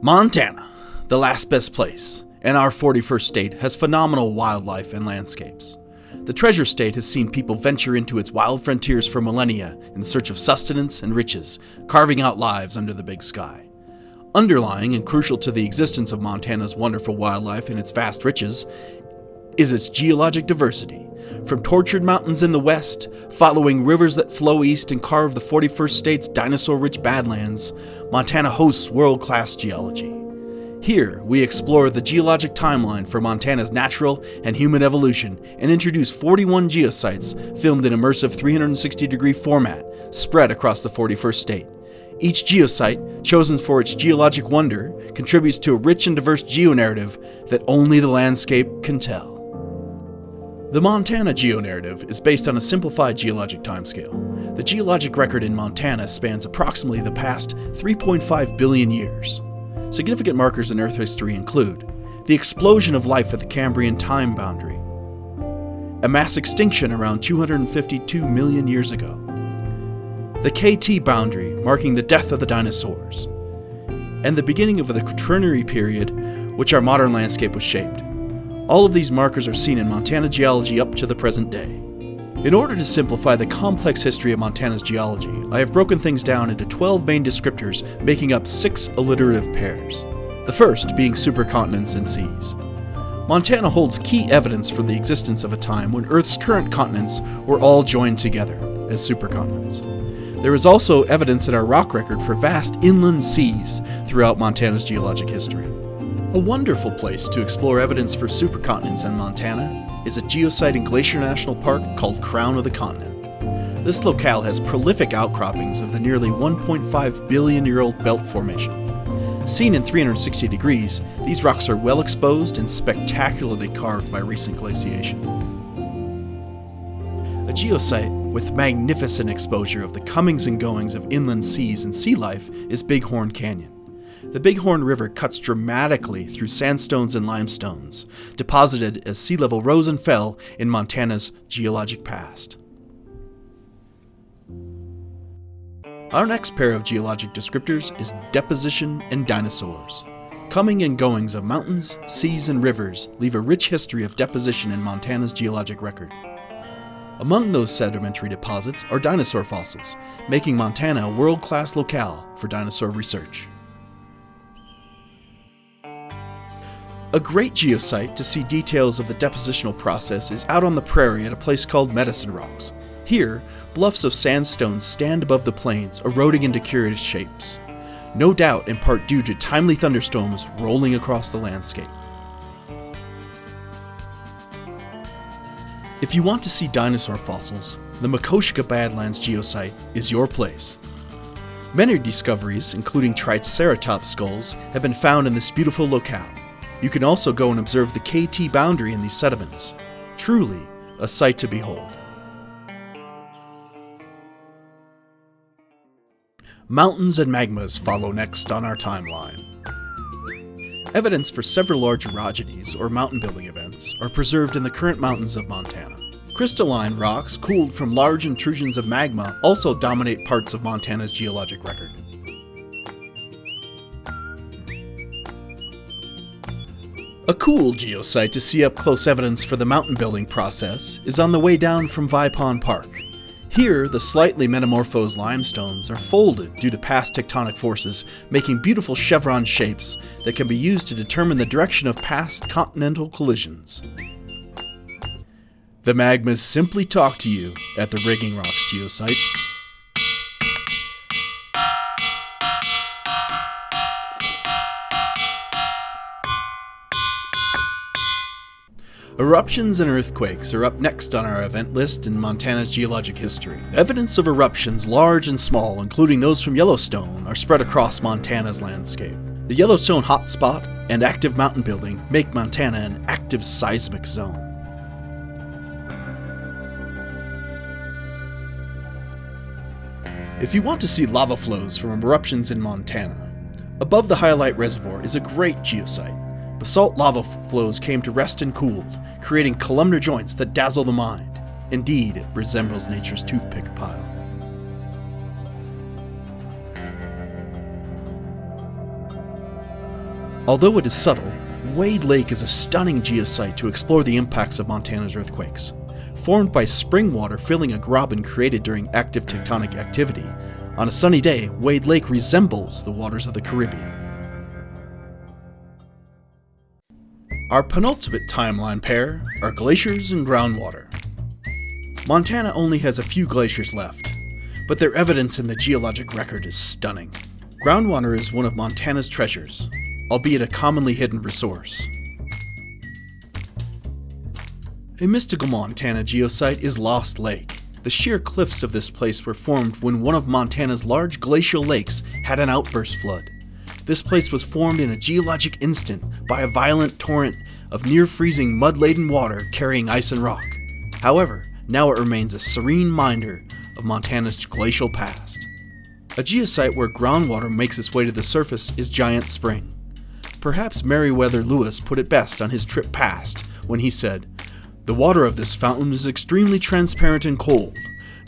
Montana, the last best place, and our 41st state has phenomenal wildlife and landscapes. The treasure state has seen people venture into its wild frontiers for millennia in search of sustenance and riches, carving out lives under the big sky. Underlying and crucial to the existence of Montana's wonderful wildlife and its vast riches is its geologic diversity. From tortured mountains in the west, following rivers that flow east and carve the 41st state's dinosaur-rich badlands, Montana hosts world-class geology. Here, we explore the geologic timeline for Montana's natural and human evolution and introduce 41 geosites filmed in immersive 360-degree format spread across the 41st state. Each geosite, chosen for its geologic wonder, contributes to a rich and diverse geonarrative that only the landscape can tell. The Montana geonarrative is based on a simplified geologic timescale. The geologic record in Montana spans approximately the past 3.5 billion years. Significant markers in Earth history include the explosion of life at the Cambrian time boundary, a mass extinction around 252 million years ago, the KT boundary marking the death of the dinosaurs, and the beginning of the Quaternary period, which our modern landscape was shaped. All of these markers are seen in Montana geology up to the present day. In order to simplify the complex history of Montana's geology, I have broken things down into 12 main descriptors making up 6 alliterative pairs, the first being supercontinents and seas. Montana holds key evidence for the existence of a time when Earth's current continents were all joined together as supercontinents. There is also evidence in our rock record for vast inland seas throughout Montana's geologic history. A wonderful place to explore evidence for supercontinents in Montana is a geosite in Glacier National Park called Crown of the Continent. This locale has prolific outcroppings of the nearly 1.5 billion-year-old belt formation. Seen in 360 degrees, these rocks are well exposed and spectacularly carved by recent glaciation. A geosite with magnificent exposure of the comings and goings of inland seas and sea life is Bighorn Canyon. The Bighorn River cuts dramatically through sandstones and limestones, deposited as sea level rose and fell in Montana's geologic past. Our next pair of geologic descriptors is Deposition and Dinosaurs. Coming and goings of mountains, seas, and rivers leave a rich history of deposition in Montana's geologic record. Among those sedimentary deposits are dinosaur fossils, making Montana a world-class locale for dinosaur research. A great geosite to see details of the depositional process is out on the prairie at a place called Medicine Rocks. Here, bluffs of sandstone stand above the plains, eroding into curious shapes, no doubt in part due to timely thunderstorms rolling across the landscape. If you want to see dinosaur fossils, the Makoshka Badlands geosite is your place. Many discoveries, including Triceratops skulls, have been found in this beautiful locale. You can also go and observe the KT boundary in these sediments. Truly, a sight to behold. Mountains and magmas follow next on our timeline. Evidence for several large orogenies, or mountain-building events, are preserved in the current mountains of Montana. Crystalline rocks cooled from large intrusions of magma also dominate parts of Montana's geologic record. A cool geosite to see up close evidence for the mountain building process is on the way down from Vipon Park. Here, the slightly metamorphosed limestones are folded due to past tectonic forces, making beautiful chevron shapes that can be used to determine the direction of past continental collisions. The Magmas simply talk to you at the Rigging Rocks geosite. Eruptions and earthquakes are up next on our event list in Montana's geologic history. Evidence of eruptions, large and small, including those from Yellowstone, are spread across Montana's landscape. The Yellowstone hotspot and active mountain building make Montana an active seismic zone. If you want to see lava flows from eruptions in Montana, above the Highlight Reservoir is a great geosite. Basalt lava flows came to rest and cooled, creating columnar joints that dazzle the mind. Indeed, it resembles nature's toothpick pile. Although it is subtle, Wade Lake is a stunning geosite to explore the impacts of Montana's earthquakes. Formed by spring water filling a graben created during active tectonic activity, on a sunny day, Wade Lake resembles the waters of the Caribbean. Our penultimate timeline pair are glaciers and groundwater. Montana only has a few glaciers left, but their evidence in the geologic record is stunning. Groundwater is one of Montana's treasures, albeit a commonly hidden resource. A mystical Montana geosite is Lost Lake. The sheer cliffs of this place were formed when one of Montana's large glacial lakes had an outburst flood. This place was formed in a geologic instant by a violent torrent of near-freezing mud-laden water carrying ice and rock. However, now it remains a serene reminder of Montana's glacial past. A geosite where groundwater makes its way to the surface is Giant Spring. Perhaps Meriwether Lewis put it best on his trip past when he said, "The water of this fountain is extremely transparent and cold,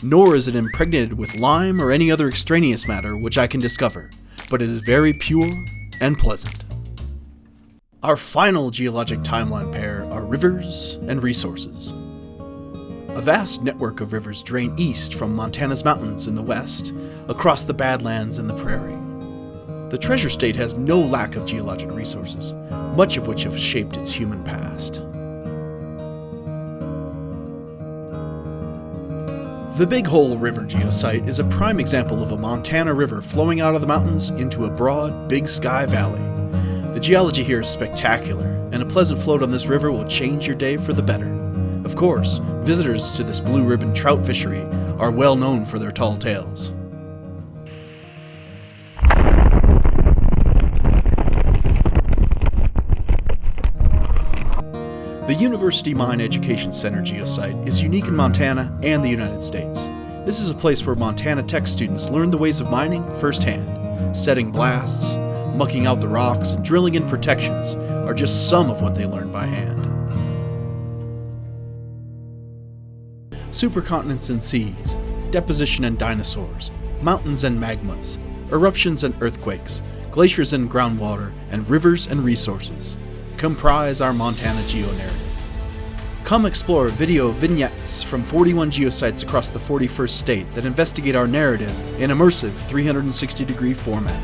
nor is it impregnated with lime or any other extraneous matter which I can discover, but it is very pure and pleasant." Our final geologic timeline pair are rivers and resources. A vast network of rivers drain east from Montana's mountains in the west, across the Badlands and the prairie. The Treasure State has no lack of geologic resources, much of which have shaped its human past. The Big Hole River geosite is a prime example of a Montana river flowing out of the mountains into a broad, Big Sky valley. The geology here is spectacular, and a pleasant float on this river will change your day for the better. Of course, visitors to this blue ribbon trout fishery are well known for their tall tales. The University Mine Education Center geosite is unique in Montana and the United States. This is a place where Montana Tech students learn the ways of mining firsthand. Setting blasts, mucking out the rocks, and drilling in protections are just some of what they learn by hand. Supercontinents and Seas, Deposition and Dinosaurs, Mountains and Magmas, Eruptions and Earthquakes, Glaciers and Groundwater, and Rivers and Resources comprise our Montana geonarrative. Come explore video vignettes from 41 geosites across the 41st state that investigate our narrative in immersive 360-degree format.